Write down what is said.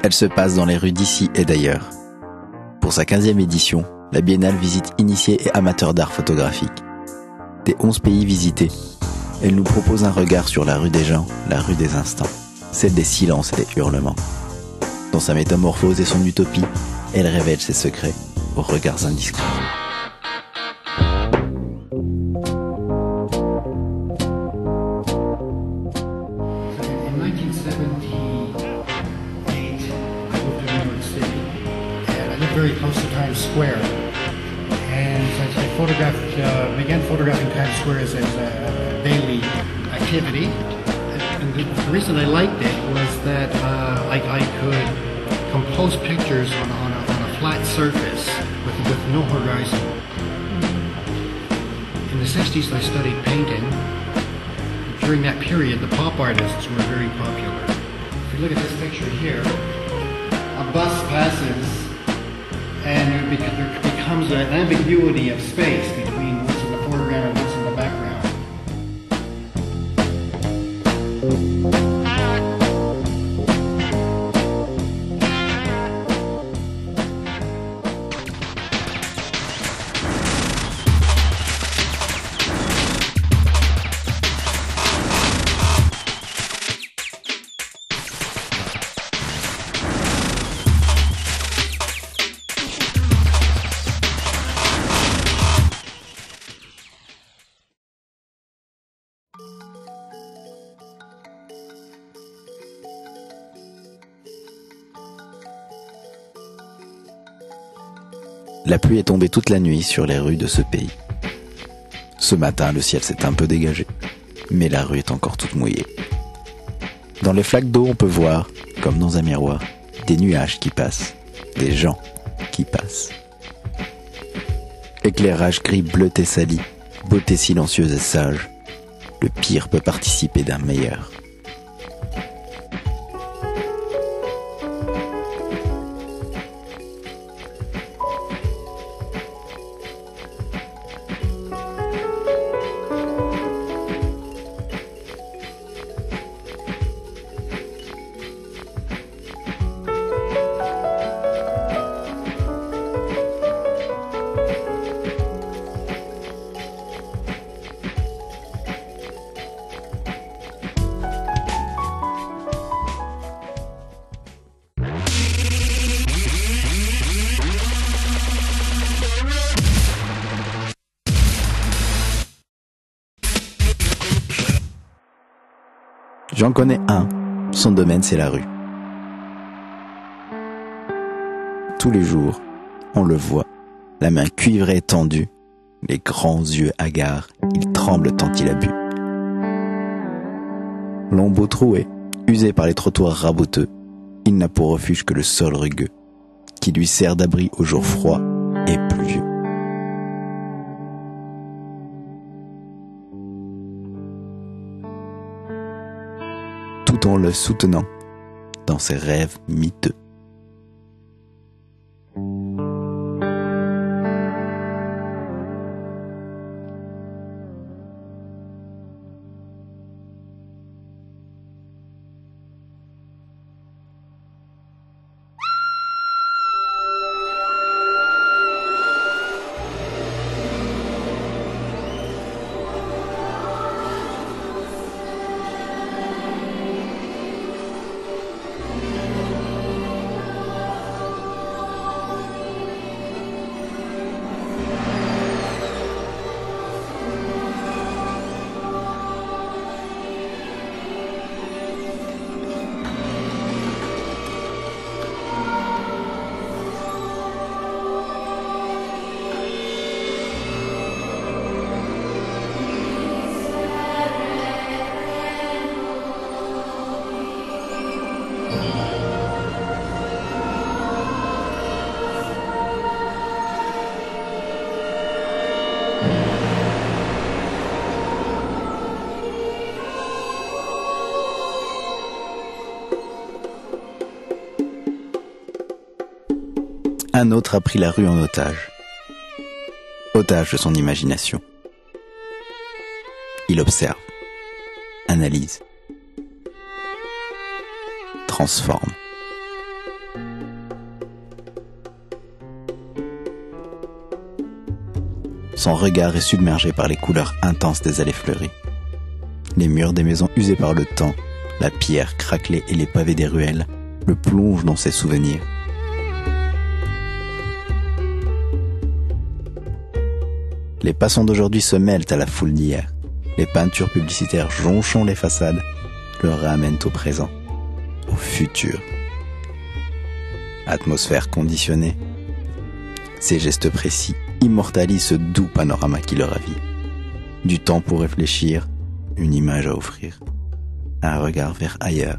Elle se passe dans les rues d'ici et d'ailleurs. Pour sa 15e édition, la Biennale visite initiés et amateurs d'art photographique. Des 11 pays visités, elle nous propose un regard sur la rue des gens, la rue des instants, celle des silences et des hurlements. Dans sa métamorphose et son utopie, elle révèle ses secrets aux regards indiscrets. Very close to Times Square, and I began photographing Times Square as a daily activity. And the reason I liked it was that I could compose pictures on a flat surface with no horizon. In the 60s, I studied painting. During that period, the pop artists were very popular. If you look at this picture here, a bus passes. And there becomes an ambiguity of space between what's in the foreground and what's in the background. La pluie est tombée toute la nuit sur les rues de ce pays. Ce matin, le ciel s'est un peu dégagé, mais la rue est encore toute mouillée. Dans les flaques d'eau, on peut voir, comme dans un miroir, des nuages qui passent, des gens qui passent. Éclairage gris bleuté sali, beauté silencieuse et sage, le pire peut participer d'un meilleur. J'en connais un, son domaine c'est la rue. Tous les jours, on le voit, la main cuivrée tendue, les grands yeux hagards, il tremble tant il a bu. L'ombre troué, usé par les trottoirs raboteux, il n'a pour refuge que le sol rugueux, qui lui sert d'abri aux jours froids et pluvieux. Tout en le soutenant dans ses rêves miteux. Un autre a pris la rue en otage. Otage de son imagination. Il observe, analyse, transforme. son regard est submergé par les couleurs intenses des allées fleuries. Les murs des maisons usées par le temps, la pierre craquelée et les pavés des ruelles le plongent dans ses souvenirs. Les passants d'aujourd'hui se mêlent à la foule d'hier. Les peintures publicitaires jonchant les façades le ramènent au présent, au futur. Atmosphère conditionnée, ces gestes précis immortalisent ce doux panorama qui leur ravit. Du temps pour réfléchir, une image à offrir, un regard vers ailleurs.